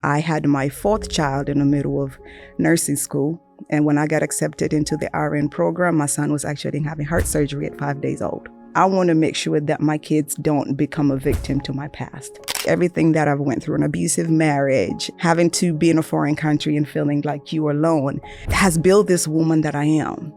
I had my fourth child in the middle of nursing school. And when I got accepted into the RN program, my son was actually having heart surgery at 5 days old. I want to make sure that my kids don't become a victim to my past. Everything that I've went through, an abusive marriage, having to be in a foreign country and feeling like you are alone, has built this woman that I am.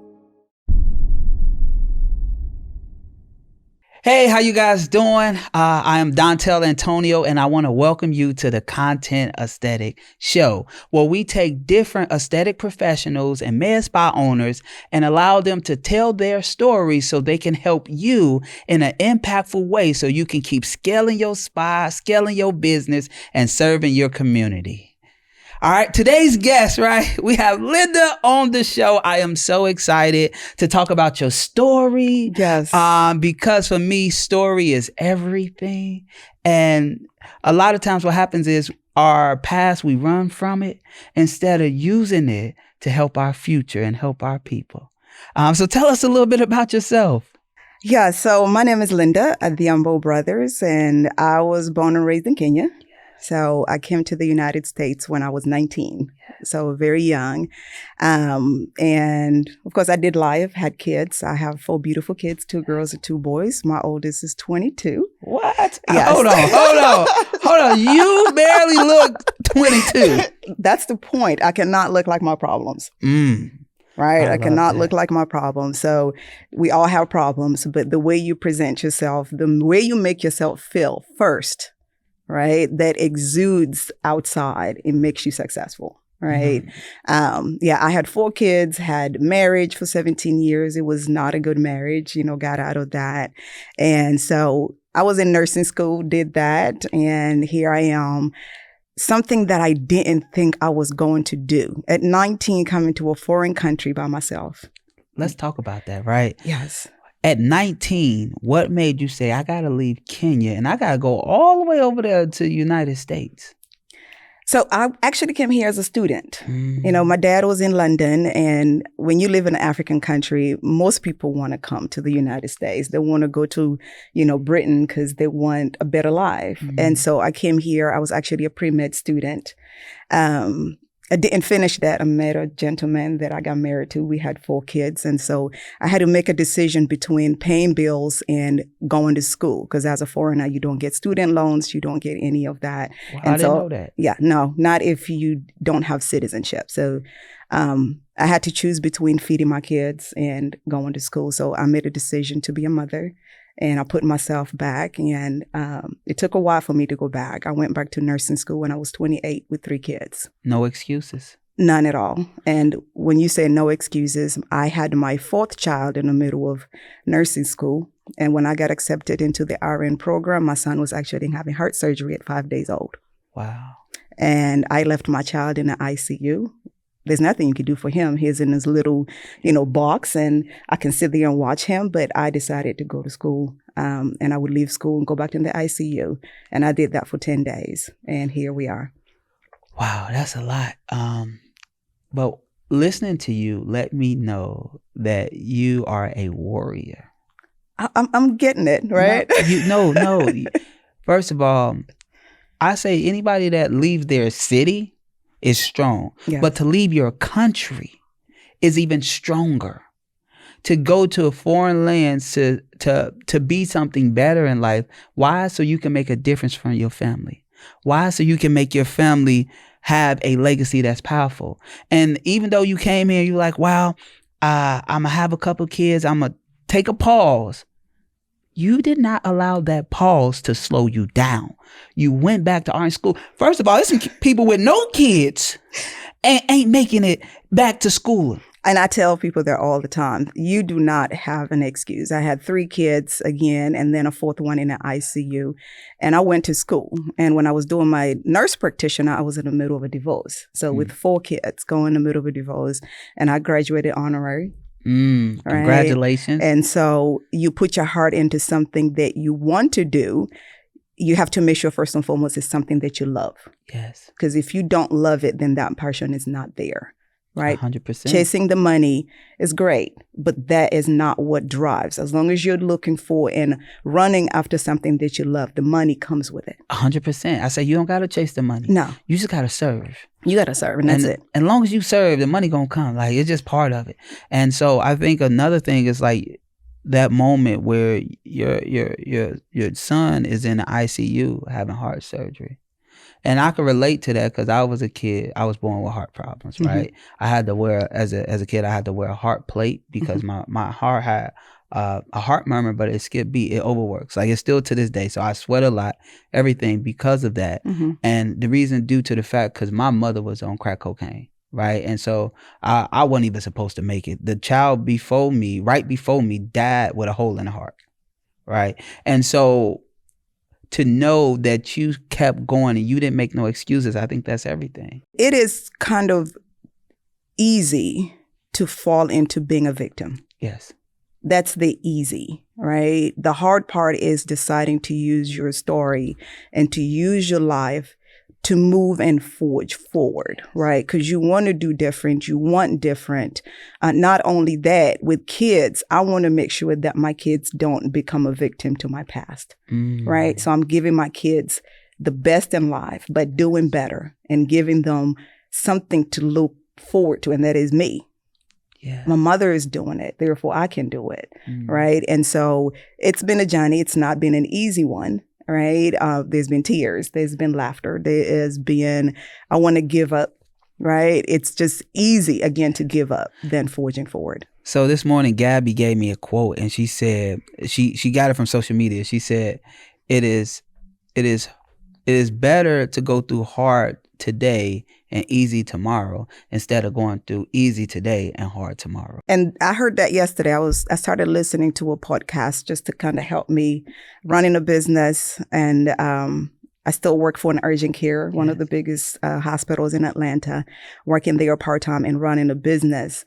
Hey, how you guys doing? I am Dontel Antonio, and I want to welcome you to the Content Aesthetic Show, where we take different aesthetic professionals and med spa owners and allow them to tell their stories so they can help you in an impactful way so you can keep scaling your spa, scaling your business, and serving your community. All right, today's guest, right? We have Linda on the show. I am so excited to talk about your story. Yes. Because for me, story is everything. And a lot of times what happens is our past, we run from it instead of using it to help our future and help our people. So tell us a little bit about yourself. Yeah, so my name is Linda Adhiambo Brothers, and I was born and raised in Kenya. So I came to the United States when I was 19, so very young. And of course, I did live, had kids. I have 4 beautiful kids, 2 girls and 2 boys. My oldest is 22. What? Yes. Hold on. You barely look 22. That's the point. I cannot look like my problems. Right? I cannot look like my problems. So we all have problems, but the way you present yourself, the way you make yourself feel first, right? That exudes outside. It makes you successful, right? I had 4 kids, had marriage for 17 years. It was not a good marriage, got out of that. And so I was in nursing school, did that. And here I am, something that I didn't think I was going to do. At 19, coming to a foreign country by myself. Let's talk about that, right? Yes. At 19, what made you say, I got to leave Kenya and I got to go all the way over there to the United States? So I actually came here as a student. My dad was in London, and when you live in an African country, most people want to come to the United States. They want to go to, Britain because they want a better life. And so I came here. I was actually a pre-med student. I didn't finish that. I met a gentleman that I got married to. We had 4 kids. And so I had to make a decision between paying bills and going to school. Because as a foreigner, you don't get student loans. You don't get any of that. Well, I didn't know that. Yeah, no, not if you don't have citizenship. So I had to choose between feeding my kids and going to school. So I made a decision to be a mother. And I put myself back, and it took a while for me to go back. I went back to nursing school when I was 28 with 3 kids. No excuses? None at all. And when you say no excuses, I had my 4th child in the middle of nursing school. And when I got accepted into the RN program, my son was actually having heart surgery at 5 days old. Wow. And I left my child in the ICU. There's nothing you can do for him. He's in his little, box, and I can sit there and watch him. But I decided to go to school, and I would leave school and go back in the ICU. And I did that for 10 days, and here we are. Wow, that's a lot. But listening to you, let me know that you are a warrior. I'm getting it, right? No. First of all, I say anybody that leaves their city is strong. Yes. But to leave your country is even stronger. To go to a foreign land to be something better in life. Why? So you can make a difference for your family. Why? So you can make your family have a legacy that's powerful. And even though you came here, you're like, wow, I'm going to have a couple kids. I'm going to take a pause. You did not allow that pause to slow you down. You went back to art school. First of all, there's some people with no kids and ain't making it back to school. And I tell people that all the time. You do not have an excuse. I had 3 kids again, and then a 4th one in the ICU. And I went to school. And when I was doing my nurse practitioner, I was in the middle of a divorce. So with 4 kids, going in the middle of a divorce, and I graduated honorary. Right? Congratulations. And so you put your heart into something that you want to do. You have to make sure first and foremost it's something that you love. Yes. Because if you don't love it, then that passion is not there. right? 100%. Chasing the money is great, but that is not what drives. As long as you're looking for and running after something that you love, the money comes with it. 100%. I say you don't got to chase the money. No. You just got to serve. You got to serve, and that's it. And as long as you serve, the money going to come. Like, it's just part of it. And so I think another thing is like that moment where your son is in the ICU having heart surgery. And I can relate to that because I was a kid. I was born with heart problems, right? Mm-hmm. I had to wear, as a kid, I had to wear a heart plate because my heart had a heart murmur, but it skipped beat. It overworks. Like, it's still to this day. So I sweat a lot, everything because of that. And the reason due to the fact because my mother was on crack cocaine, right? And so I wasn't even supposed to make it. The child right before me, died with a hole in the heart, right? And so to know that you kept going and you didn't make no excuses, I think that's everything. It is kind of easy to fall into being a victim. Yes. That's the easy, right? The hard part is deciding to use your story and to use your life to move and forge forward, right? Because you want to do different. You want different. Not only that, with kids, I want to make sure that my kids don't become a victim to my past, right? So I'm giving my kids the best in life, but doing better and giving them something to look forward to, and that is me. Yeah. My mother is doing it, therefore I can do it, right? And so it's been a journey. It's not been an easy one. Right. There's been tears. There's been laughter. There has been, I want to give up. Right. It's just easy, again, to give up than forging forward. So this morning, Gabby gave me a quote and she said, she got it from social media. She said, it is better to go through hard today and easy tomorrow instead of going through easy today and hard tomorrow. And I heard that yesterday. I started listening to a podcast just to kind of help me running a business. And I still work for an urgent care, one of the biggest hospitals in Atlanta, working there part-time and running a business.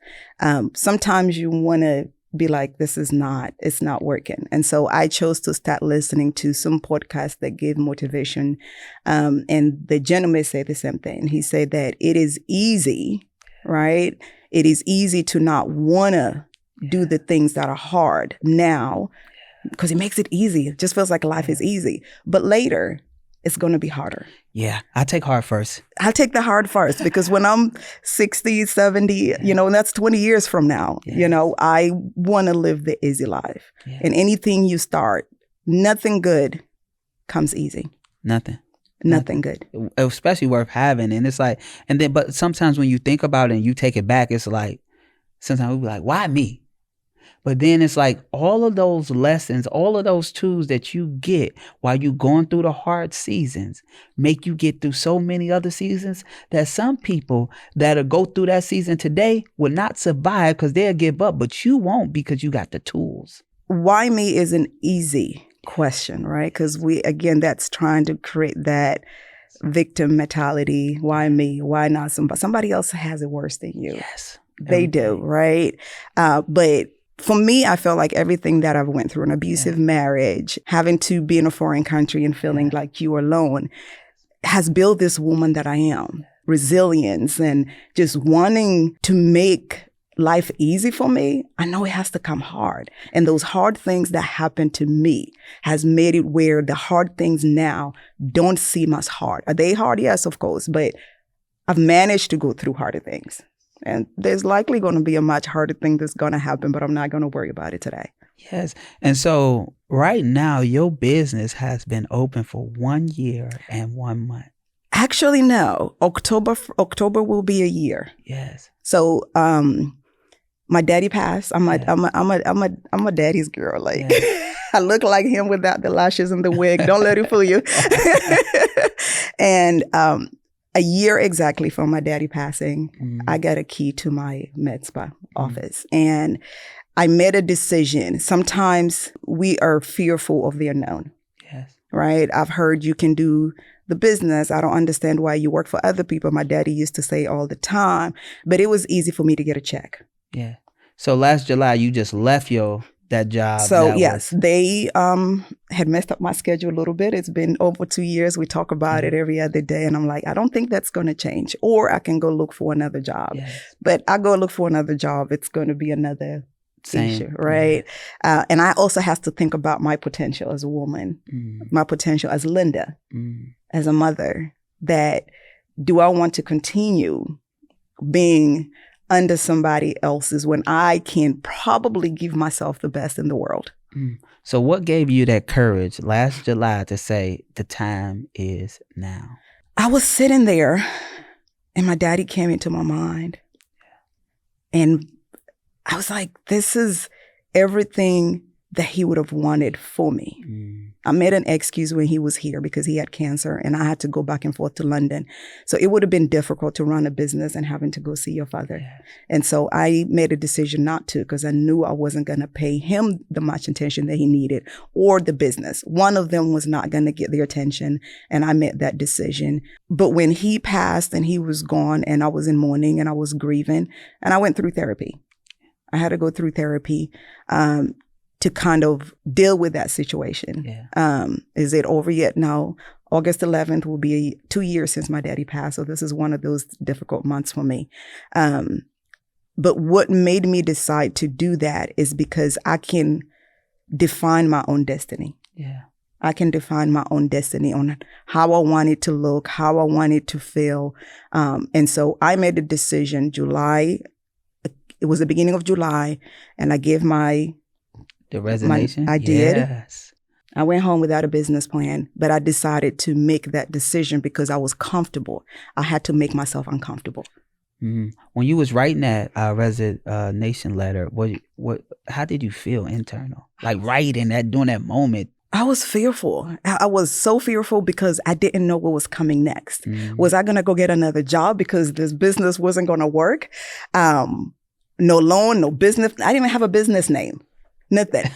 Sometimes you want to be like, it's not working. And so I chose to start listening to some podcasts that give motivation. And the gentleman said the same thing. He said that it is easy, right? It is easy to not want to do the things that are hard now because it makes it easy. It just feels like life is easy. But later, it's going to be harder. Yeah, I take hard first. I take the hard first because when I'm 60, 70, and that's 20 years from now, I want to live the easy life. Yeah. And anything you start, nothing good comes easy. Nothing good. Especially worth having. And it's like, but sometimes when you think about it and you take it back, it's like, sometimes we be like, why me? But then it's like all of those lessons, all of those tools that you get while you going through the hard seasons make you get through so many other seasons that some people that'll go through that season today will not survive because they'll give up, but you won't because you got the tools. Why me is an easy question, right? Because that's trying to create that victim mentality. Why me? Why not somebody? Somebody else has it worse than you. Yes. They do, right? But for me, I feel like everything that I've went through, an abusive marriage, having to be in a foreign country and feeling like you're alone, has built this woman that I am. Resilience and just wanting to make life easy for me. I know it has to come hard. And those hard things that happened to me has made it where the hard things now don't seem as hard. Are they hard? Yes, of course. But I've managed to go through harder things. And there's likely going to be a much harder thing that's going to happen, but I'm not going to worry about it today. Yes. And so right now, your business has been open for 1 year and 1 month. Actually, no. October will be a year. Yes. So my daddy passed. I'm a daddy's girl. Like I look like him without the lashes and the wig. Don't let it fool you. And a year exactly from my daddy passing, I got a key to my med spa office. And I made a decision. Sometimes we are fearful of the unknown. Yes. Right? I've heard you can do the business. I don't understand why you work for other people. My daddy used to say all the time, but it was easy for me to get a check. Yeah. So last July, you just left your that job. So yes, they had messed up my schedule a little bit. It's been over 2 years. We talk about it every other day. And I'm like, I don't think that's going to change. Or I can go look for another job. Yes. But I go look for another job, it's going to be another issue, right? And I also have to think about my potential as a woman, my potential as Linda, as a mother, that do I want to continue being under somebody else's when I can probably give myself the best in the world? So what gave you that courage last July to say the time is now? I was sitting there and my daddy came into my mind. And I was like, this is everything that he would have wanted for me. I made an excuse when he was here because he had cancer and I had to go back and forth to London. So it would have been difficult to run a business and having to go see your father. Yes. And so I made a decision not to, because I knew I wasn't going to pay him the much attention that he needed, or the business. One of them was not going to get the attention, and I made that decision. But when he passed and he was gone and I was in mourning and I was grieving, and I went through therapy. I had to go through therapy to kind of deal with that situation. Yeah. Is it over yet? No. August 11th will be 2 years since my daddy passed. So this is one of those difficult months for me. But what made me decide to do that is because I can define my own destiny. Yeah. I can define my own destiny on how I want it to look, how I want it to feel. And so I made a decision it was the beginning of July, and I gave the resignation? I did. Yes. I went home without a business plan, but I decided to make that decision because I was comfortable. I had to make myself uncomfortable. Mm-hmm. When you was writing that resignation letter, how did you feel internal? Like writing that during that moment? I was fearful. I was so fearful because I didn't know what was coming next. Mm-hmm. Was I going to go get another job because this business wasn't going to work? No loan, no business. I didn't even have a business name. Nothing.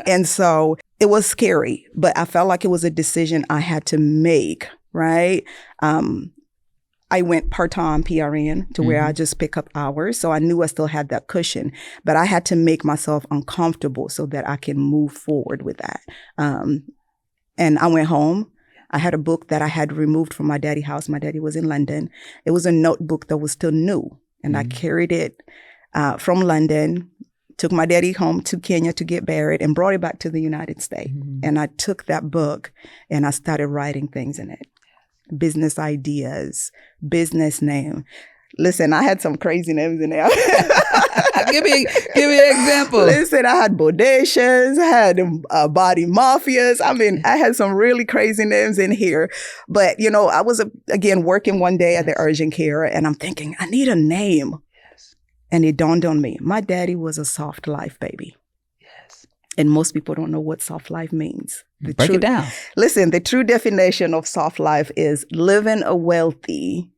And so it was scary, but I felt like it was a decision I had to make, right? I went part-time PRN to where I just pick up hours. So I knew I still had that cushion, but I had to make myself uncomfortable so that I can move forward with that. And I went home. I had a book that I had removed from my daddy's house. My daddy was in London. It was a notebook that was still new. And I carried it from London, took my daddy home to Kenya to get buried, and brought it back to the United States. And I took that book and I started writing things in it. Business ideas, business name. Listen, I had some crazy names in there. Give me an example. Listen, I had bodacious, I had body mafias. I mean, I had some really crazy names in here. But, I was, again, working one day at the urgent care, and I'm thinking, I need a name. Yes. And it dawned on me. My daddy was a soft life baby. Yes. And most people don't know what soft life means. Break it down. Listen, the true definition of soft life is living a wealthy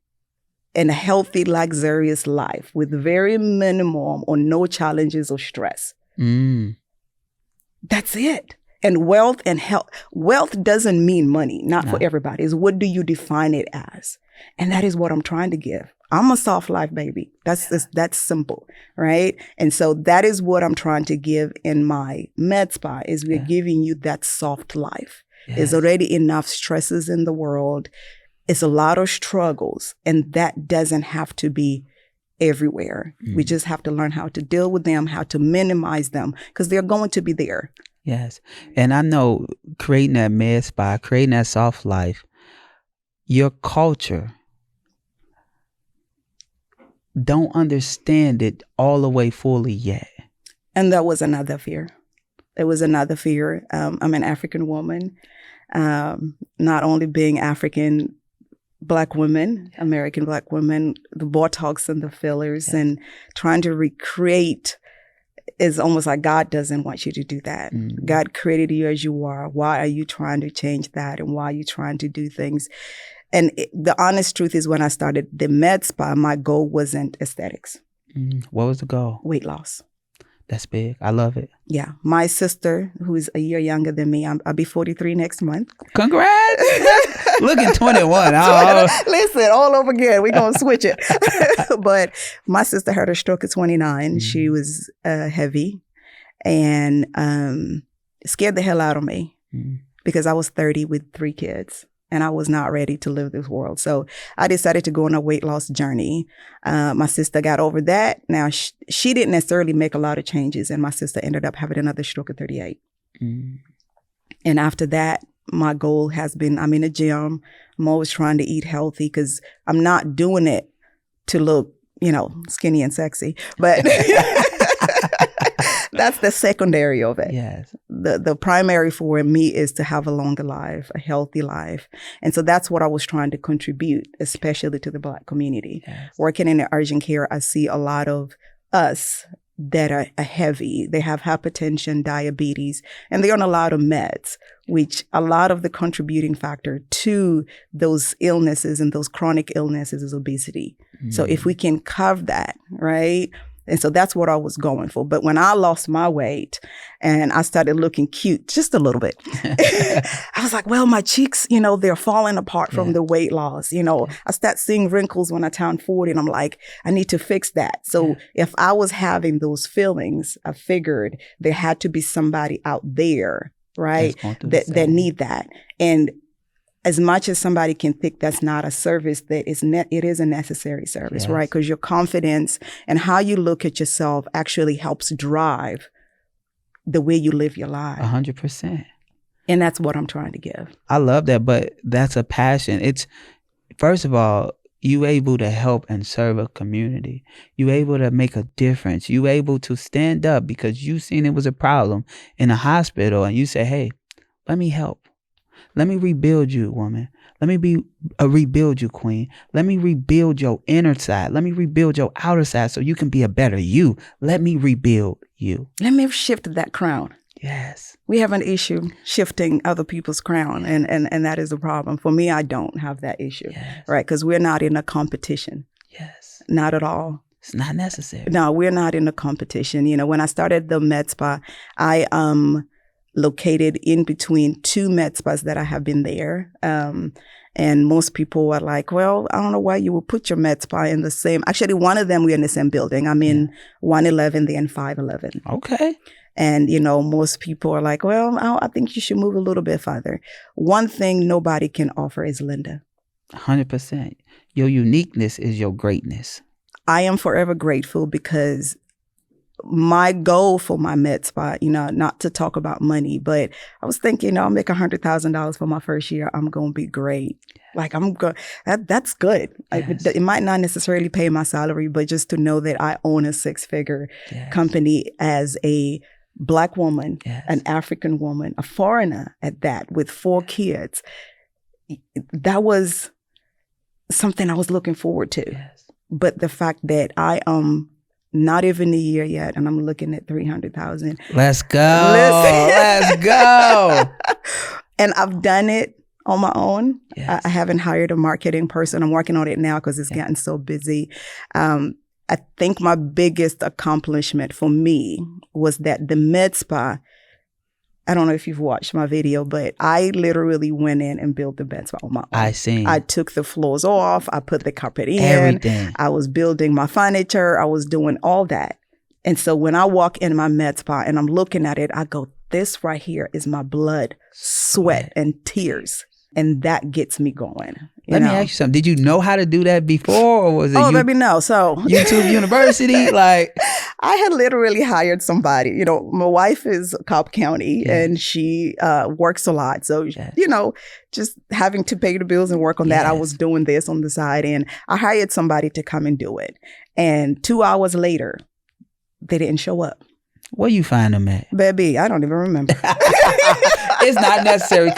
and a healthy, luxurious life with very minimum or no challenges or stress. That's it. And wealth and health. Wealth doesn't mean money, not for everybody. It's what do you define it as? And that is what I'm trying to give. I'm a soft life baby. That's simple, right? And so that is what I'm trying to give in my med spa is we're giving you that soft life. Yes. There's already enough stresses in the world. It's a lot of struggles, and that doesn't have to be everywhere. We just have to learn how to deal with them, how to minimize them, because they're going to be there. Yes. And I know creating that med spa, creating that soft life, your culture don't understand it all the way fully yet. And that was another fear. It was another fear. I'm an African woman, not only being African Black women, American Black women, the Botox and the fillers and trying to recreate is almost like God doesn't want you to do that. God created you as you are. Why are you trying to change that? And why are you trying to do things? And the honest truth is when I started the med spa, my goal wasn't aesthetics. What was the goal? Weight loss. That's big. I love it. Yeah. My sister, who is a year younger than me, I'll be 43 next month. Congrats. Looking 21. Listen, all over again. We're going to switch it. But my sister had a stroke at 29. She was heavy. and it scared the hell out of me because I was 30 with 3 kids. And I was not ready to live this world. So I decided to go on a weight loss journey. My sister got over that. Now, she didn't necessarily make a lot of changes. And my sister ended up having another stroke at 38. And after that, my goal has been, I'm in a gym. I'm always trying to eat healthy because I'm not doing it to look, skinny and sexy. But that's the secondary of it. Yes. The primary for me is to have a longer life, a healthy life. And so that's what I was trying to contribute, especially to the Black community. Yes. Working in the urgent care, I see a lot of us that are heavy. They have hypertension, diabetes, and they're on a lot of meds, which a lot of the contributing factor to those illnesses and those chronic illnesses is obesity. So if we can cover that, right? And so that's what I was going for. But when I lost my weight and I started looking cute just a little bit, I was like, well, my cheeks, they're falling apart from the weight loss. I start seeing wrinkles when I turn 40 and I'm like, I need to fix that. So if I was having those feelings, I figured there had to be somebody out there, right, that need that. And as much as somebody can think that's not a service, it is a necessary service, right? Because your confidence and how you look at yourself actually helps drive the way you live your life. 100%. And that's what I'm trying to give. I love that, but that's a passion. It's, first of all, you able to help and serve a community. You able to make a difference. You able to stand up because you seen it was a problem in a hospital and you say, hey, let me help. Let me rebuild you, woman. Let me rebuild you, queen. Let me rebuild your inner side. Let me rebuild your outer side so you can be a better you. Let me rebuild you. Let me shift that crown. Yes. We have an issue shifting other people's crown, and that is a problem. For me, I don't have that issue, right? Because we're not in a competition. Yes. Not at all. It's not necessary. No, we're not in a competition. When I started the med spa, I located in between 2 med spas that I have been there. And most people were like, well, I don't know why you would put your med spa in the same. Actually, one of them, we're in the same building. I'm in 111, they're in 511. Okay. And, most people are like, well, I think you should move a little bit further. One thing nobody can offer is Linda. 100%. Your uniqueness is your greatness. I am forever grateful because my goal for my med spa, not to talk about money, but I was thinking, I'll make $100,000 for my first year. I'm going to be great. Like that's good. Yes. It might not necessarily pay my salary, but just to know that I own a 6-figure company as a Black woman, an African woman, a foreigner at that, with 4 kids. That was something I was looking forward to. Yes. But the fact that I not even a year yet, and I'm looking at 300,000. Let's go. Let's go. And I've done it on my own. Yes. I haven't hired a marketing person. I'm working on it now because it's gotten so busy. I think my biggest accomplishment for me was that the med spa, I don't know if you've watched my video, but I literally went in and built the med spa on my own. I seen. I took the floors off. I put the carpet in. Everything. I was building my furniture. I was doing all that. And so when I walk in my med spa and I'm looking at it, I go, this right here is my blood, sweat, and tears. And that gets me going. Let me ask you something. Did you know how to do that before, or was it? Let me know. So YouTube University, like I had literally hired somebody. My wife is Cobb County, and she works a lot. So just having to pay the bills and work on that, I was doing this on the side, and I hired somebody to come and do it. And 2 hours later, they didn't show up. Where you find them at? Baby, I don't even remember. It's not necessary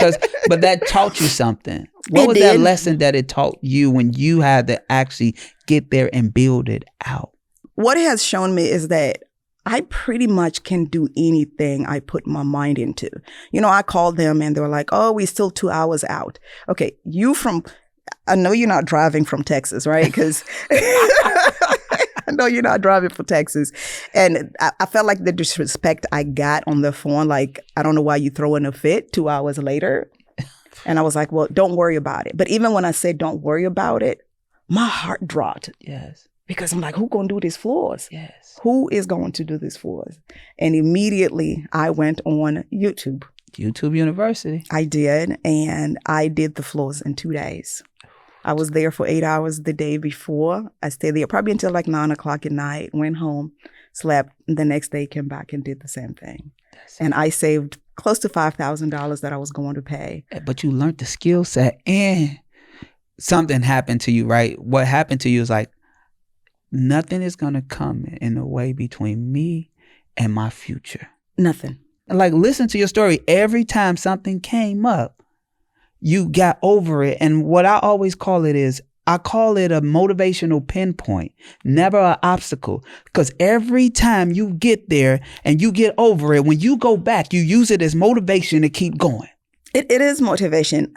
but that taught you something. What was that lesson that it taught you when you had to actually get there and build it out? What it has shown me is that I pretty much can do anything I put my mind into. I called them and they were like, oh, we're still 2 hours out. Okay, I know you're not driving from Texas, right? Because I know you're not driving from Texas. And I felt like the disrespect I got on the phone, like, I don't know why you throwing a fit 2 hours later. And I was like, well, don't worry about it. But even when I said don't worry about it, my heart dropped. Yes. Because I'm like, who gonna do this for us? Yes. Who is going to do this for us? And immediately I went on YouTube. YouTube University. I did, and I did the floors in 2 days. I was there for 8 hours the day before. I stayed there probably until like 9 o'clock at night, went home, slept, and the next day came back and did the same thing. And I saved close to $5,000 that I was going to pay. But you learned the skill set and something happened to you, right? What happened to you is like, nothing is going to come in the way between me and my future. Nothing. Like, listen to your story. Every time something came up, you got over it. And what I always call it is, I call it a motivational pinpoint, never an obstacle. Because every time you get there and you get over it, when you go back, you use it as motivation to keep going. It is motivation.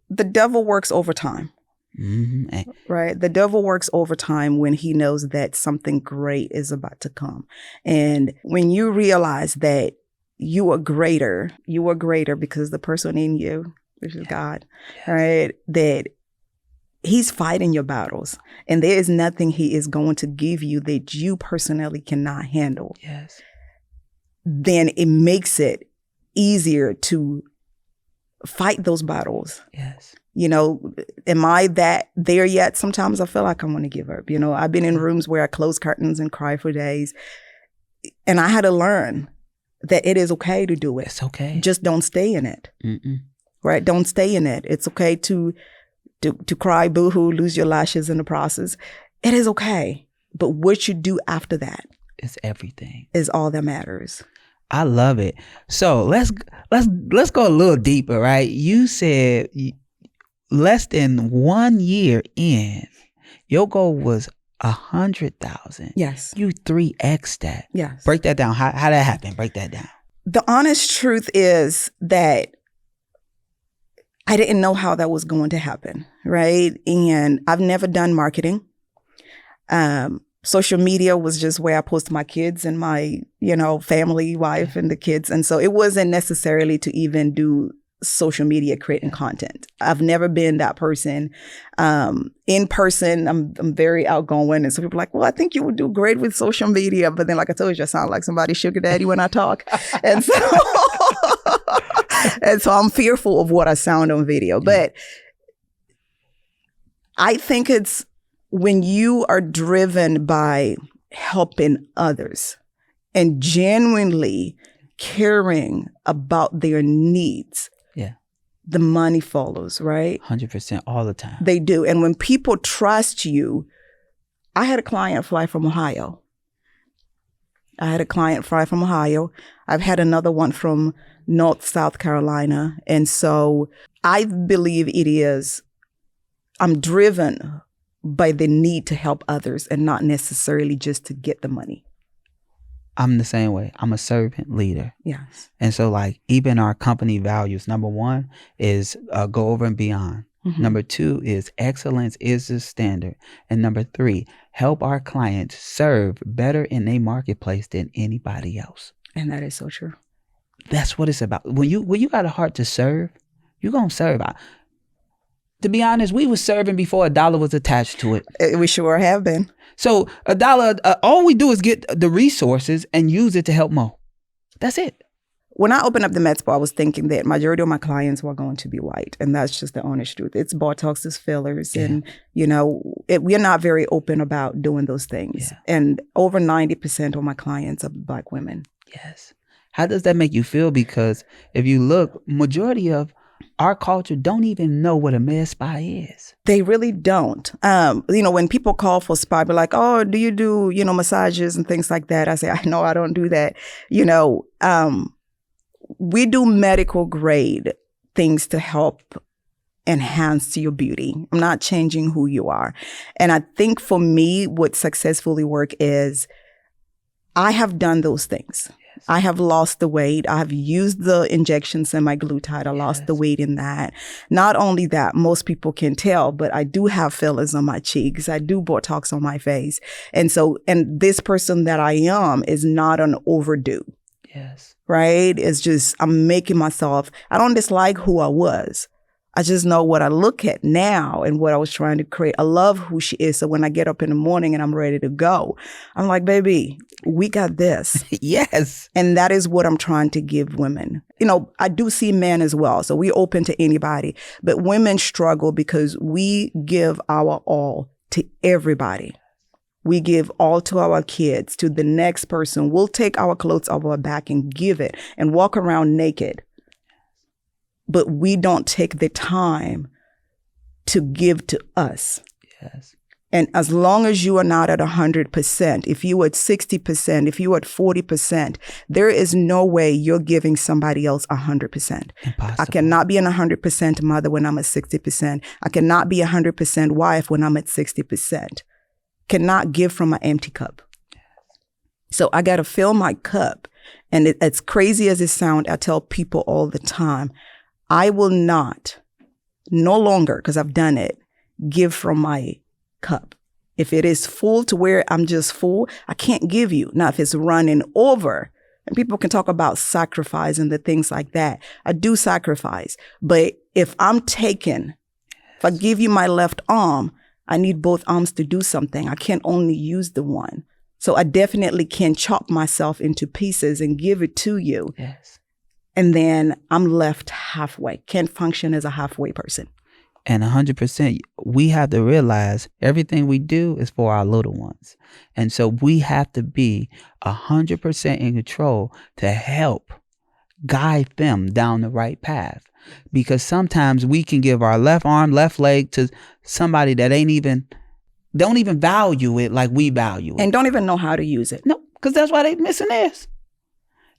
The devil works overtime. Mm-hmm. Right? The devil works overtime when he knows that something great is about to come. And when you realize that you are greater because the person in you, which is God, right? That he's fighting your battles. And there is nothing he is going to give you that you personally cannot handle. Yes. Then it makes it easier to fight those battles. Yes. You know, am I that there yet? Sometimes I feel like I want to give up. You know, I've been in rooms where I close curtains and cry for days. And I had to learn that it is okay to do it. It's okay. Just don't stay in it. Mm-mm. Right? Don't stay in it. It's okay to cry, boo-hoo, lose your lashes in the process. It is okay. But what you do after that is everything. Is all that matters. I love it. So let's go a little deeper, right? You said less than 1 year in, your goal was 100,000. Yes. You 3x that. Yes. Break that down. How that happened? Break that down. The honest truth is that I didn't know how that was going to happen, right? And I've never done marketing. Social media was just where I post my kids and my, family, wife, and the kids. And so it wasn't necessarily to even do social media creating content. I've never been that person. In person, I'm very outgoing. And so people are like, well, I think you would do great with social media. But then, like I told you, I sound like somebody's sugar daddy when I talk. And so, and so I'm fearful of what I sound on video. But I think it's when you are driven by helping others and genuinely caring about their needs, the money follows, right? 100% all the time. They do. And when people trust you, I had a client fly from Ohio. I've had another one from South Carolina. And so I believe I'm driven by the need to help others and not necessarily just to get the money. I'm the same way. I'm a servant leader. Yes. And so like even our company values, number 1 is go over and beyond. Mm-hmm. Number 2 is excellence is the standard. And number 3, help our clients serve better in a marketplace than anybody else. And that is so true. That's what it's about. When you got a heart to serve, you're going to serve. To be honest, we were serving before a dollar was attached to it. We sure have been. So a dollar, all we do is get the resources and use it to help more. That's it. When I opened up the med spa, I was thinking that majority of my clients were going to be white. And that's just the honest truth. It's Botox, it's fillers. Yeah. And, we're not very open about doing those things. Yeah. And over 90% of my clients are Black women. Yes. How does that make you feel? Because if you look, majority of our culture don't even know what a med spa is. They really don't. When people call for spa, be like, oh, do you do, massages and things like that? I say, I know I don't do that. We do medical grade things to help enhance your beauty. I'm not changing who you are. And I think for me, what successfully work is I have done those things. I have lost the weight. I have used the injection semaglutide. I lost the weight in that. Not only that, most people can tell, but I do have fillers on my cheeks. I do Botox on my face. And this person that I am is not an overdue. Yes. Right? It's just, I'm making myself, I don't dislike who I was, I just know what I look at now and what I was trying to create. I love who she is. So when I get up in the morning and I'm ready to go, I'm like, baby, we got this. Yes. And that is what I'm trying to give women. You know, I do see men as well. So we're open to anybody. But women struggle because we give our all to everybody. We give all to our kids, to the next person. We'll take our clothes off our back and give it and walk around naked. But we don't take the time to give to us. Yes. And as long as you are not at 100%, if you are at 60%, if you are at 40%, there is no way you're giving somebody else 100%. Impossible. I cannot be an 100% mother when I'm at 60%. I cannot be 100% wife when I'm at 60%. Cannot give from an empty cup. So I got to fill my cup. And as crazy as it sounds, I tell people all the time, I will not, no longer, because I've done it, give from my cup. If it is full to where I'm just full, I can't give you. Now, if it's running over, and people can talk about sacrifice and the things like that, I do sacrifice. But if I'm taken, if I give you my left arm, I need both arms to do something. I can't only use the one. So I definitely can chop myself into pieces and give it to you. Yes. And then I'm left halfway. Can't function as a halfway person. And 100%, we have to realize everything we do is for our little ones. And so we have to be 100% in control to help guide them down the right path. Because sometimes we can give our left arm, left leg to somebody that don't even value it like we value it. And don't even know how to use it. No, because that's why they missing this.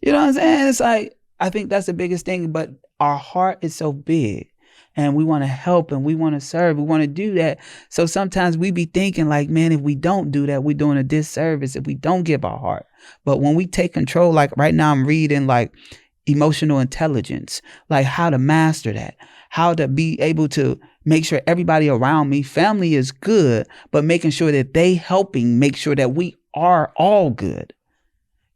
You know what I'm saying? It's like, I think that's the biggest thing, but our heart is so big and we want to help and we want to serve. We want to do that. So sometimes we be thinking like, man, if we don't do that, we're doing a disservice if we don't give our heart. But when we take control, like right now I'm reading like emotional intelligence, like how to master that, how to be able to make sure everybody around me, family is good, but making sure that they helping make sure that we are all good.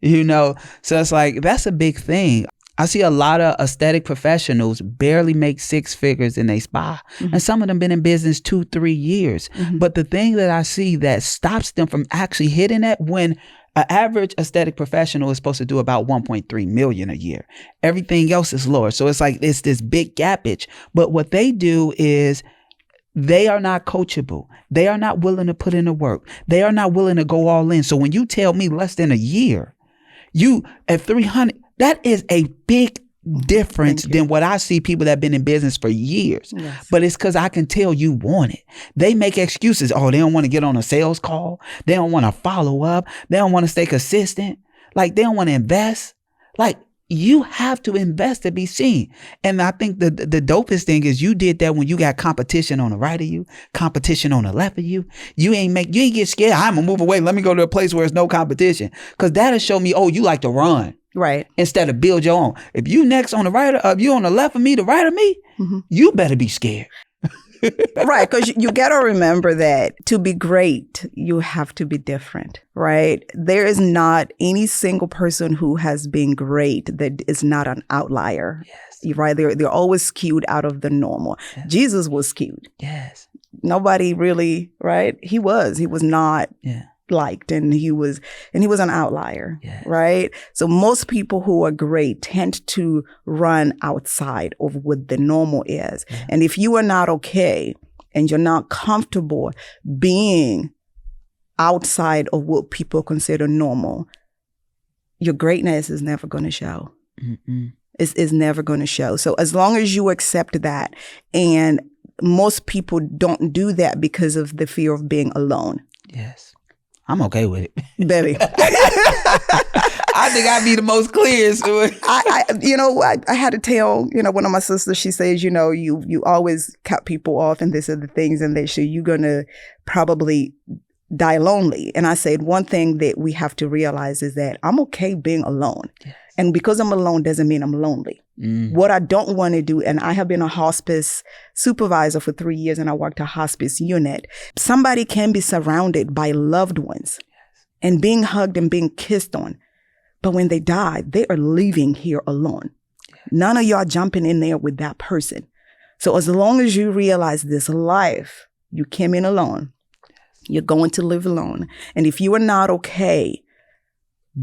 You know, so it's like, that's a big thing. I see a lot of aesthetic professionals barely make 6 figures in a spa. Mm-hmm. And some of them been in business 2-3 years. Mm-hmm. But the thing that I see that stops them from actually hitting that, when an average aesthetic professional is supposed to do about 1.3 million a year. Everything else is lower. So it's like it's this big gapage. But what they do is they are not coachable. They are not willing to put in the work. They are not willing to go all in. So when you tell me less than a year, you at 300, that is a big difference than what I see people that have been in business for years. Yes. But it's because I can tell you want it. They make excuses. Oh, they don't want to get on a sales call. They don't want to follow up. They don't want to stay consistent. Like they don't want to invest. Like you have to invest to be seen. And I think the dopest thing is you did that when you got competition on the right of you, competition on the left of you. You ain't get scared. I'm gonna move away. Let me go to a place where there's no competition. Because that'll show me, oh, you like to run. Right. Instead of build your own. If you next on the right of you on the left of me, the right of me, mm-hmm. you better be scared. Right. Because you got to remember that to be great, you have to be different. Right. There is not any single person who has been great that is not an outlier. Yes. Right. They're always skewed out of the normal. Yes. Jesus was skewed. Yes. Nobody really. Right. He was not. Yeah. Liked and he was an outlier. Yes. Right? So most people who are great tend to run outside of what the normal is. Yeah. And if you are not okay and you're not comfortable being outside of what people consider normal, your greatness is never going to show. Mm-mm. It's never going to show. So as long as you accept that, and most people don't do that because of the fear of being alone. Yes. I'm okay with it. Baby. I think I'd be the most clear. So I had to tell, one of my sisters, she says, you always cut people off and this are the things and they say you're going to probably die lonely. And I said, one thing that we have to realize is that I'm okay being alone. Yes. And because I'm alone doesn't mean I'm lonely. Mm. What I don't want to do, and I have been a hospice supervisor for 3 years and I worked a hospice unit. Somebody can be surrounded by loved ones and being hugged and being kissed on. But when they die, they are leaving here alone. None of y'all jumping in there with that person. So as long as you realize this life, you came in alone, you're going to live alone. And if you are not okay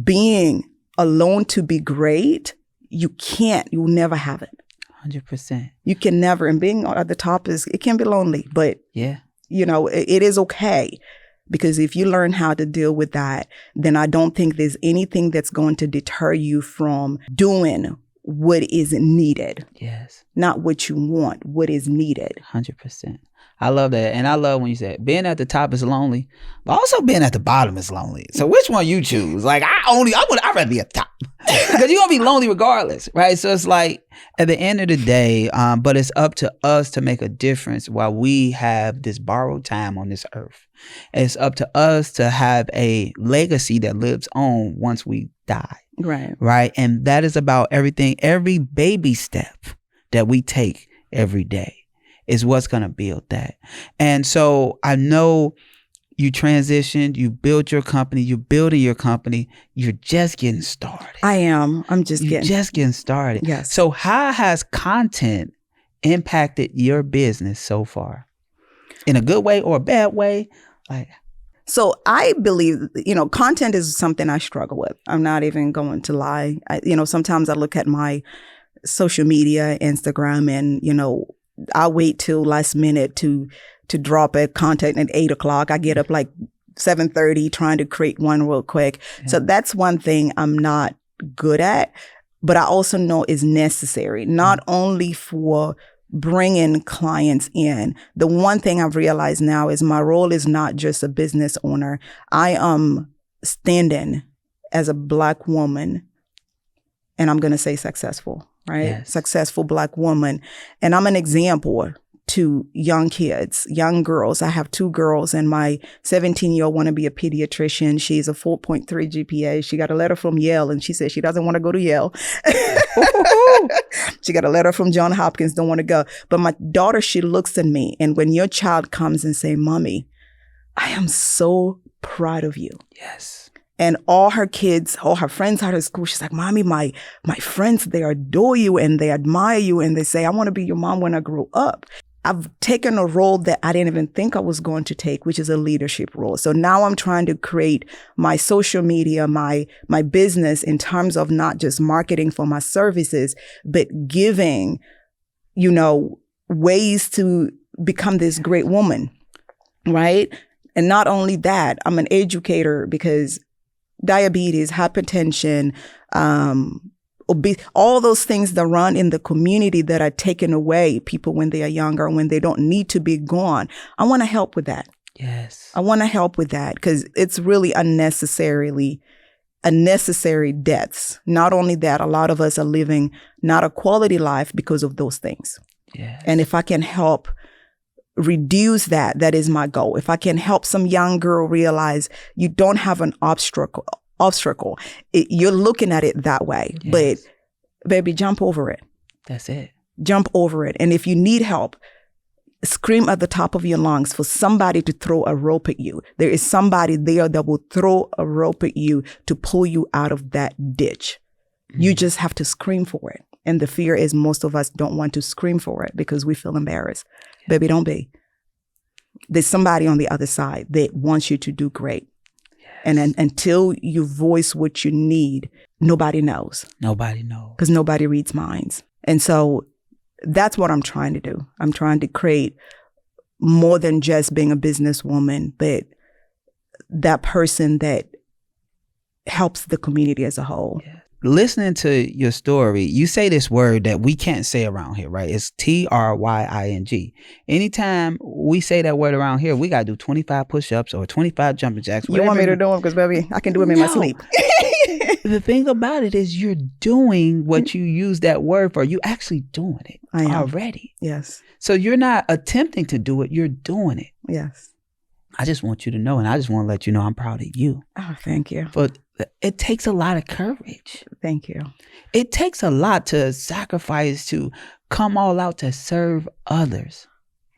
being alone to be great, you'll never have it. 100%. You can never. And being at the top it can be lonely, but it is okay. Because if you learn how to deal with that, then I don't think there's anything that's going to deter you from doing what is needed. Yes. Not what you want, what is needed. 100%. I love that. And I love when you said being at the top is lonely, but also being at the bottom is lonely. So which one you choose? Like I'd rather be at the top because you're going to be lonely regardless, right? So it's like at the end of the day, but it's up to us to make a difference while we have this borrowed time on this earth. It's up to us to have a legacy that lives on once we die. Right. Right. And that is about everything, every baby step that we take every day is what's going to build that. And so I know you transitioned, you built your company, you're building your company, you're just getting started. I am. I'm just getting started. Yes. So how has content impacted your business so far? In a good way or a bad way? So I believe, content is something I struggle with. I'm not even going to lie. Sometimes I look at my social media, Instagram, and, I wait till last minute to drop a content at 8:00. I get up like 7:30 trying to create one real quick. Yeah. So that's one thing I'm not good at, but I also know is necessary, not only for bringing clients in. The one thing I've realized now is my role is not just a business owner. I am standing as a Black woman, and I'm going to say successful, right? Yes. Successful Black woman. And I'm an example to young kids, young girls. I have 2 girls, and my 17-year-old want to be a pediatrician. She's a 4.3 GPA. She got a letter from Yale, and she said she doesn't want to go to Yale. She got a letter from Johns Hopkins, don't want to go. But my daughter, she looks at me, and when your child comes and say, "Mommy, I am so proud of you." Yes. And all her kids, all her friends out of school, she's like, "Mommy, my friends, they adore you and they admire you, and they say, I want to be your mom when I grow up." I've taken a role that I didn't even think I was going to take, which is a leadership role. So now I'm trying to create my social media, my business in terms of not just marketing for my services, but giving, ways to become this great woman, right? And not only that, I'm an educator because diabetes, hypertension, all those things that run in the community that are taken away, people when they are younger, when they don't need to be gone. I want to help with that. Yes. I want to help with that because it's really unnecessary deaths. Not only that, a lot of us are living not a quality life because of those things. Yes. And if I can help reduce that, that is my goal. If I can help some young girl realize you don't have an obstacle, you're looking at it that way. Yes. But baby, jump over it. That's it. Jump over it. And if you need help, scream at the top of your lungs for somebody to throw a rope at you. There is somebody there that will throw a rope at you to pull you out of that ditch. Mm-hmm. You just have to scream for it. And the fear is most of us don't want to scream for it because we feel embarrassed. Yeah. Baby, don't be. There's somebody on the other side that wants you to do great. And until you voice what you need, nobody knows. Nobody knows. Because nobody reads minds. And so that's what I'm trying to do. I'm trying to create more than just being a businesswoman, but that person that helps the community as a whole. Yeah. Listening to your story, you say this word that we can't say around here, right? It's TRYING. Anytime we say that word around here, we got to do 25 push-ups or 25 jumping jacks. You want me to do them? Because, baby, I can do them in my sleep. The thing about it is you're doing what you use that word for. You're actually doing it already. Yes. So you're not attempting to do it. You're doing it. Yes. I just want you to know, and I just want to let you know I'm proud of you. Oh, thank you. But it takes a lot of courage. Thank you. It takes a lot to sacrifice, to come all out to serve others.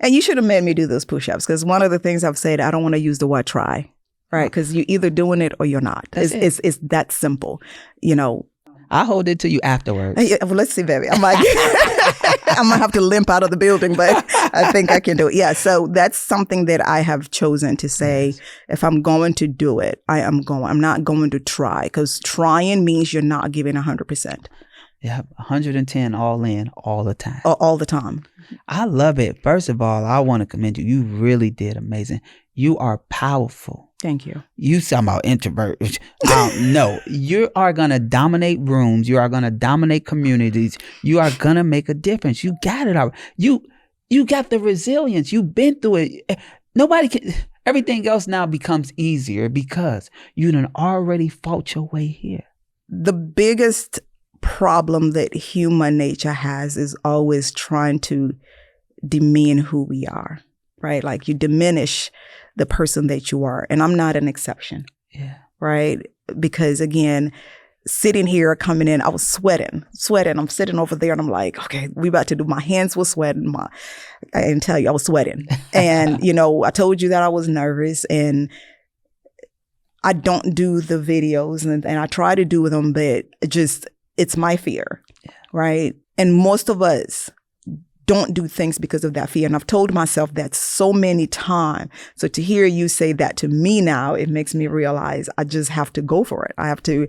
And you should have made me do those push-ups because one of the things I've said, I don't want to use the word try, right? Because you're either doing it or you're not. It's that simple, I'll hold it to you afterwards. Well, let's see, baby. I'm like, I'm gonna have to limp out of the building, but I think I can do it. Yeah. So that's something that I have chosen to say. If I'm going to do it, I'm not going to try, because trying means you're not giving 100%. Yeah, 110 all in all the time. All the time. I love it. First of all, I want to commend you. You really did amazing. You are powerful. Thank you. You talking about introvert. No, you are going to dominate rooms. You are going to dominate communities. You are going to make a difference. You got it all. You got the resilience. You've been through it. Nobody can. Everything else now becomes easier because you done already fought your way here. The biggest problem that human nature has is always trying to demean who we are, right? Like you diminish the person that you are. And I'm not an exception. Yeah. Right? Because again, sitting here, coming in, I was sweating. I'm sitting over there and I'm like, okay, we about to do, my hands were sweating. I didn't tell you, I was sweating. And, I told you that I was nervous, and I don't do the videos, and I try to do them, but it's my fear, right? And most of us don't do things because of that fear. And I've told myself that so many times. So to hear you say that to me now, it makes me realize I just have to go for it. I have to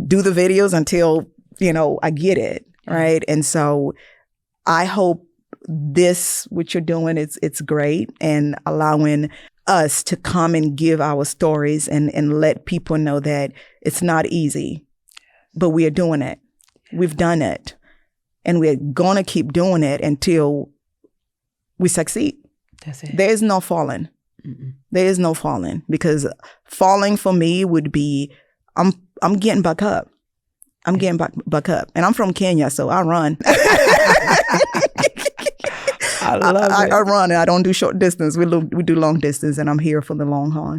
do the videos until, I get it, right? And so I hope what you're doing, it's great, and allowing us to come and give our stories and let people know that it's not easy, but we are doing it. We've done it. And we're going to keep doing it until we succeed. That's it. There is no falling. Mm-mm. There is no falling, because falling for me would be, I'm getting back up. I'm getting back up. And I'm from Kenya, so I run. I love it. I run, and I don't do short distance. We do long distance, and I'm here for the long haul.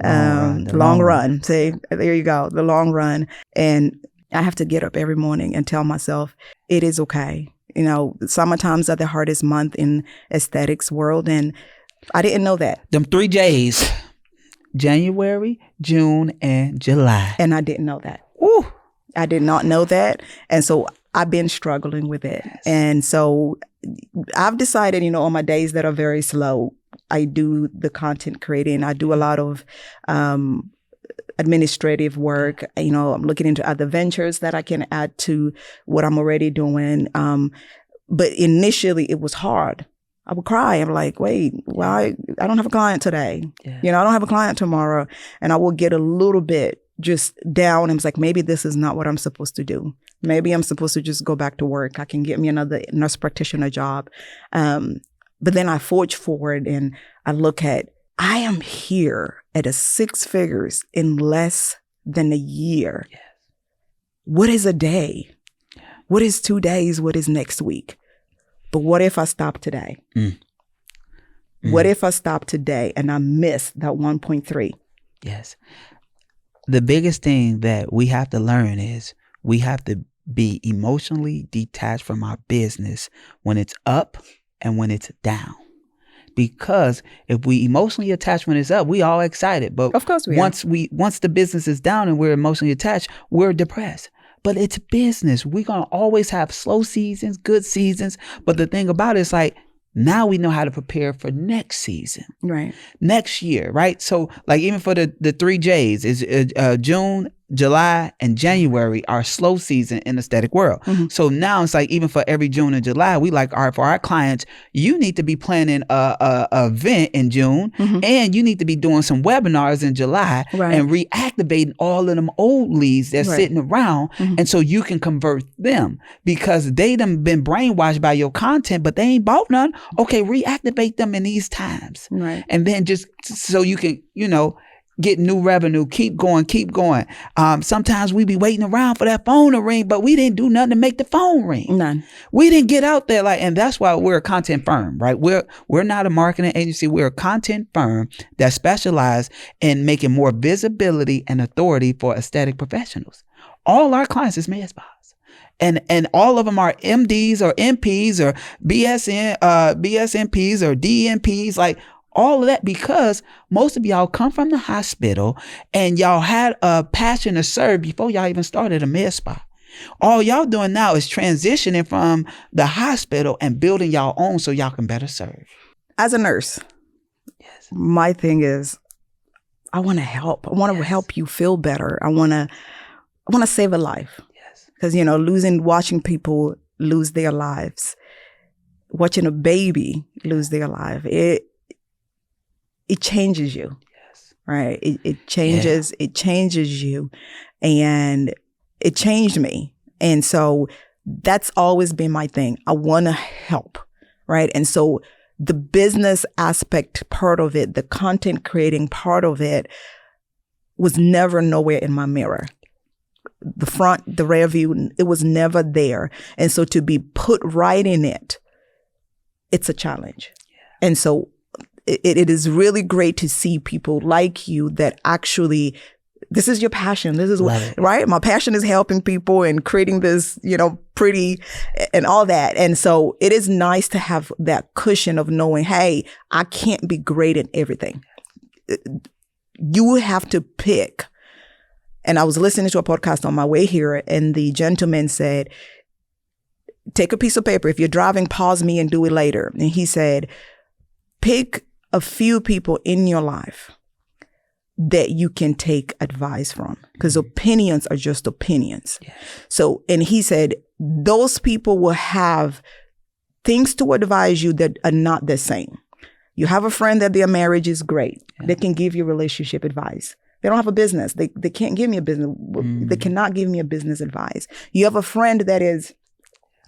Long run. Say, there you go, the long run. And I have to get up every morning and tell myself it is okay. Summertimes are the hardest month in aesthetics world, and I didn't know that. Them 3 J's, January, June, and July. And I didn't know that. Ooh. I did not know that. And so I've been struggling with it. Yes. And so I've decided, on my days that are very slow, I do the content creating. I do a lot of administrative work. I'm looking into other ventures that I can add to what I'm already doing. But initially it was hard. I would cry. I'm like, wait, why? I don't have a client today. Yeah. I don't have a client tomorrow. And I will get a little bit just down. I was like, maybe this is not what I'm supposed to do. Maybe I'm supposed to just go back to work. I can get me another nurse practitioner job. But then I forge forward and I look at, I am here at a 6 figures in less than a year. Yes. What is a day? Yeah. What is 2 days? What is next week? But what if I stop today? What if I stop today and I miss that 1.3? Yes. The biggest thing that we have to learn is we have to be emotionally detached from our business when it's up and when it's down. Because if we emotionally attached when it's up, we all excited. But of course once the business is down and we're emotionally attached, we're depressed. But it's business. We're going to always have slow seasons, good seasons. But the thing about it is like, now we know how to prepare for next season. Right. Next year, right? So like even for the 3 J's is June, July, and January are slow season in the aesthetic world. Mm-hmm. So now it's like even for every June and July, we like, all right, for our clients, you need to be planning a event in June, mm-hmm. and you need to be doing some webinars in July, right. and reactivating all of them old leads that's right. sitting around, mm-hmm. and so you can convert them because they done been brainwashed by your content, but they ain't bought none. Okay, reactivate them in these times, right? And then just so you can, get new revenue, keep going. Sometimes we be waiting around for that phone to ring, but we didn't do nothing to make the phone ring. None. We didn't get out there and that's why we're a content firm, right? We're not a marketing agency. We're a content firm that specializes in making more visibility and authority for aesthetic professionals. All our clients is med spas. And all of them are MDs or MPs or BSNPs or DNPs, like all of that because most of y'all come from the hospital and y'all had a passion to serve before y'all even started a med spa. All y'all doing now is transitioning from the hospital and building y'all own so y'all can better serve. As a nurse, my thing is, I want to help. I want to help you feel better. I want to save a life. Because, watching people lose their lives, watching a baby lose their life, it changes you, right? It changes you, and it changed me. And so that's always been my thing. I want to help, right? And so the business aspect part of it, the content creating part of it was never nowhere in my mirror. The front, the rear view, it was never there. And so to be put right in it, it's a challenge. Yeah. And so it is really great to see people like you that actually, this is your passion. This is what, right? My passion is helping people and creating this, pretty and all that. And so it is nice to have that cushion of knowing, hey, I can't be great at everything. You have to pick. And I was listening to a podcast on my way here, and the gentleman said, take a piece of paper. If you're driving, pause me and do it later. And he said, pick a few people in your life that you can take advice from, because opinions are just opinions. Yeah. So, and he said, those people will have things to advise you that are not the same. You have a friend that their marriage is great. Yeah. They can give you relationship advice. They don't have a business. They can't give me a business. They cannot give me a business advice. You have a friend that has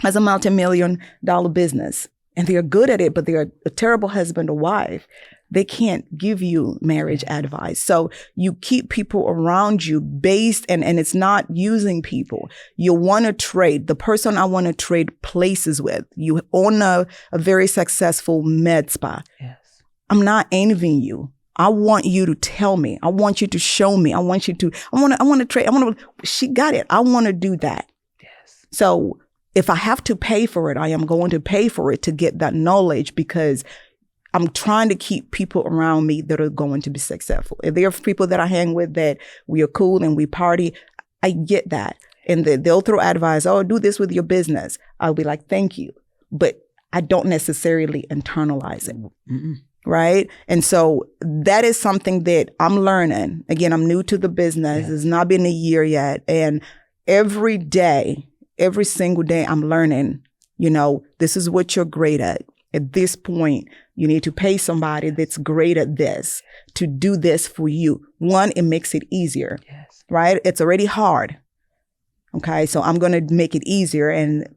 a multi-million-dollar business and they're good at it, but they're a terrible husband or wife. They can't give you marriage advice. So you keep people around you based, and it's not using people. You want to trade. The person I want to trade places with, you own a very successful med spa. Yes. I'm not envying you. I want you to tell me. I want you to show me. I want to trade. She got it. I want to do that. Yes. So if I have to pay for it, I am going to pay for it to get that knowledge, because I'm trying to keep people around me that are going to be successful. If there are people that I hang with that we are cool and we party, I get that. And they'll throw advice, oh, do this with your business. I'll be like, thank you. But I don't necessarily internalize it. Mm-mm. Right? And so that is something that I'm learning. Again, I'm new to the business. It's not been a year yet. And every single day I'm learning, this is what you're great at. At this point, you need to pay somebody that's great at this to do this for you. One, it makes it easier, right? It's already hard. Okay. So I'm going to make it easier, and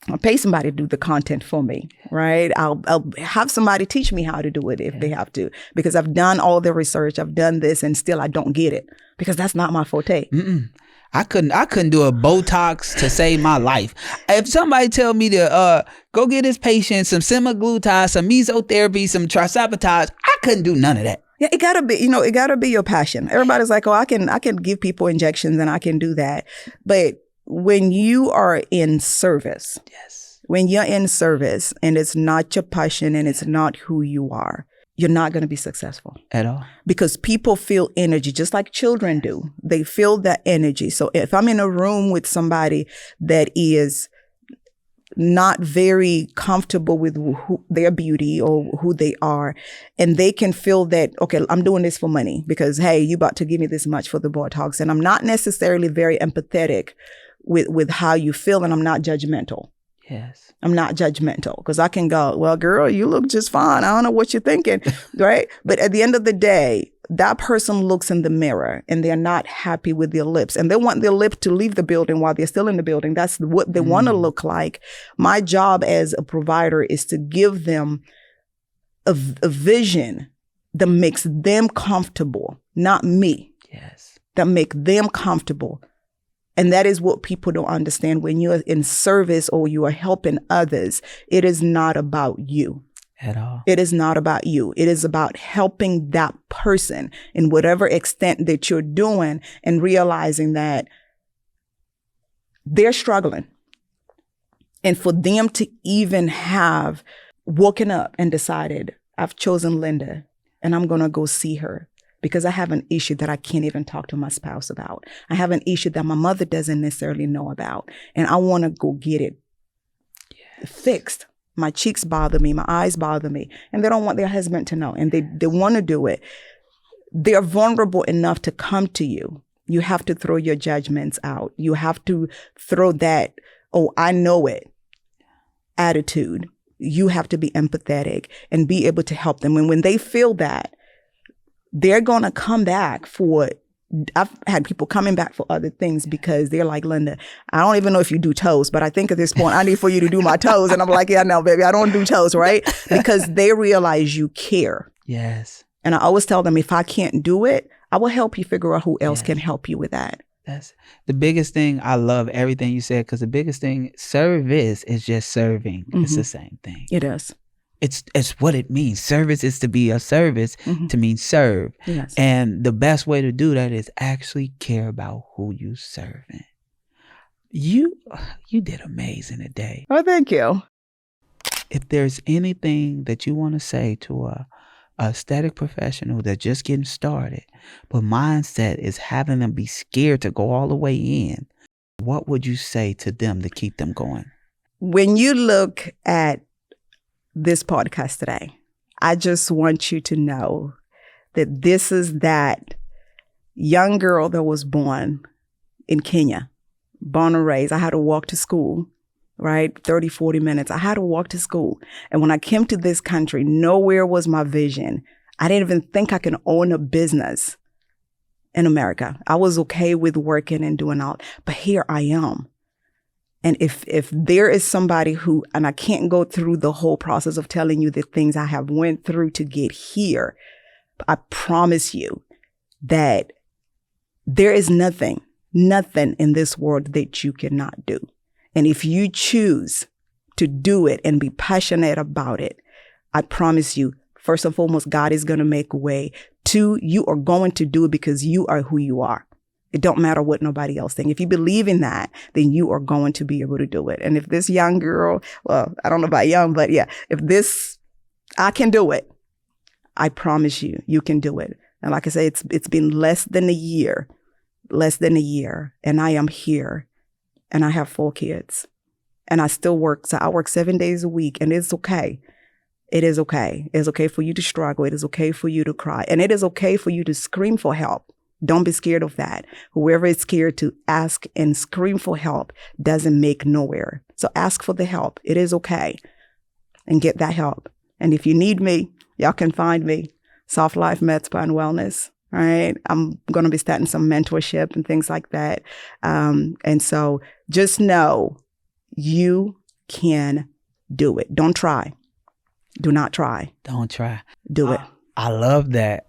I'll pay somebody to do the content for me, right? I'll have somebody teach me how to do it if they have to, because I've done all the research, I've done this, and still I don't get it because that's not my forte. Mm-mm. I couldn't do a Botox to save my life. If somebody tell me to go get this patient some semaglutide, some mesotherapy, some trisabotage, I couldn't do none of that. Yeah, it gotta be, it gotta be your passion. Everybody's like, oh, I can give people injections and I can do that. But when you are in service, when you're in service and it's not your passion and it's not who you are, you're not going to be successful at all, because people feel energy just like children do. They feel that energy. So if I'm in a room with somebody that is not very comfortable with their beauty or who they are, and they can feel that, okay, I'm doing this for money because, hey, you about to give me this much for the Botox, and I'm not necessarily very empathetic with how you feel, and I'm not judgmental. Yes. I'm not judgmental, because I can go, well, girl, you look just fine. I don't know what you're thinking, right? But at the end of the day, that person looks in the mirror and they're not happy with their lips, and they want their lip to leave the building while they're still in the building. That's what they want to look like. My job as a provider is to give them a vision that makes them comfortable, not me. Yes. That make them comfortable. And that is what people don't understand. When you're in service or you are helping others, it is not about you. At all. It is not about you. It is about helping that person in whatever extent that you're doing, and realizing that they're struggling. And for them to even have woken up and decided, I've chosen Linda and I'm going to go see her because I have an issue that I can't even talk to my spouse about. I have an issue that my mother doesn't necessarily know about. And I want to go get it fixed. My cheeks bother me. My eyes bother me. And they don't want their husband to know. And they want to do it. They're vulnerable enough to come to you. You have to throw your judgments out. You have to throw that, oh, I know it attitude. You have to be empathetic and be able to help them. And when they feel that, they're going to come back for, I've had people coming back for other things because they're like, Linda, I don't even know if you do toes, but I think at this point I need for you to do my toes. And I'm like, yeah, no, baby, I don't do toes, right? Because they realize you care. Yes. And I always tell them, if I can't do it, I will help you figure out who else can help you with that. That's the biggest thing. I love everything you said, because the biggest thing, service is just serving. Mm-hmm. It's the same thing. It is. It's what it means. Service is to be a service, to mean serve. Yes. And the best way to do that is actually care about who you serving. You did amazing today. Oh, thank you. If there's anything that you want to say to a aesthetic professional that's just getting started, but mindset is having them be scared to go all the way in, what would you say to them to keep them going? When you look at this podcast today, I just want you to know that this is that young girl that was born in Kenya, born and raised. I had to walk to school, right? 30, 40 minutes. I had to walk to school. And when I came to this country, nowhere was my vision. I didn't even think I can own a business in America. I was okay with working and doing all, but here I am. And if there is somebody who, and I can't go through the whole process of telling you the things I have went through to get here, I promise you that there is nothing in this world that you cannot do. And if you choose to do it and be passionate about it, I promise you, first and foremost, God is going to make a way. Two, you are going to do it because you are who you are. It don't matter what nobody else thinks. If you believe in that, then you are going to be able to do it. And if this young girl, well, I don't know about young, but yeah, I can do it. I promise you, you can do it. And like I say, it's been less than a year, and I am here. And I have 4 kids and I still work. So I work 7 days a week, and it's okay. It is okay. It's okay for you to struggle. It is okay for you to cry. And it is okay for you to scream for help. Don't be scared of that. Whoever is scared to ask and scream for help doesn't make nowhere. So ask for the help. It is okay. And get that help. And if you need me, y'all can find me. Soft Life Med Spa and Wellness. Right. I'm going to be starting some mentorship and things like that. And so just know you can do it. Don't try. Do not try. Don't try. Do it. I love that.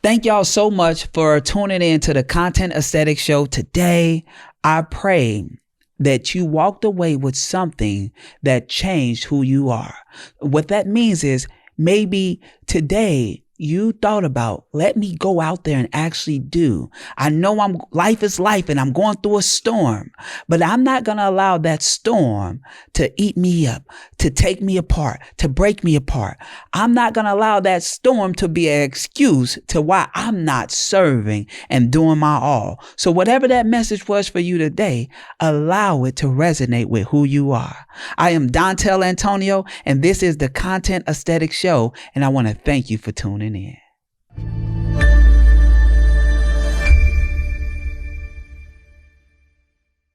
Thank y'all so much for tuning in to the Content Aesthetic Show today. I pray that you walked away with something that changed who you are. What that means is maybe today you thought about, let me go out there and actually do. I know life is life and I'm going through a storm, but I'm not going to allow that storm to eat me up, to take me apart, to break me apart. I'm not going to allow that storm to be an excuse to why I'm not serving and doing my all. So whatever that message was for you today, allow it to resonate with who you are. I am Dontel Antonio, and this is the Content Aesthetic Show, and I want to thank you for tuning in.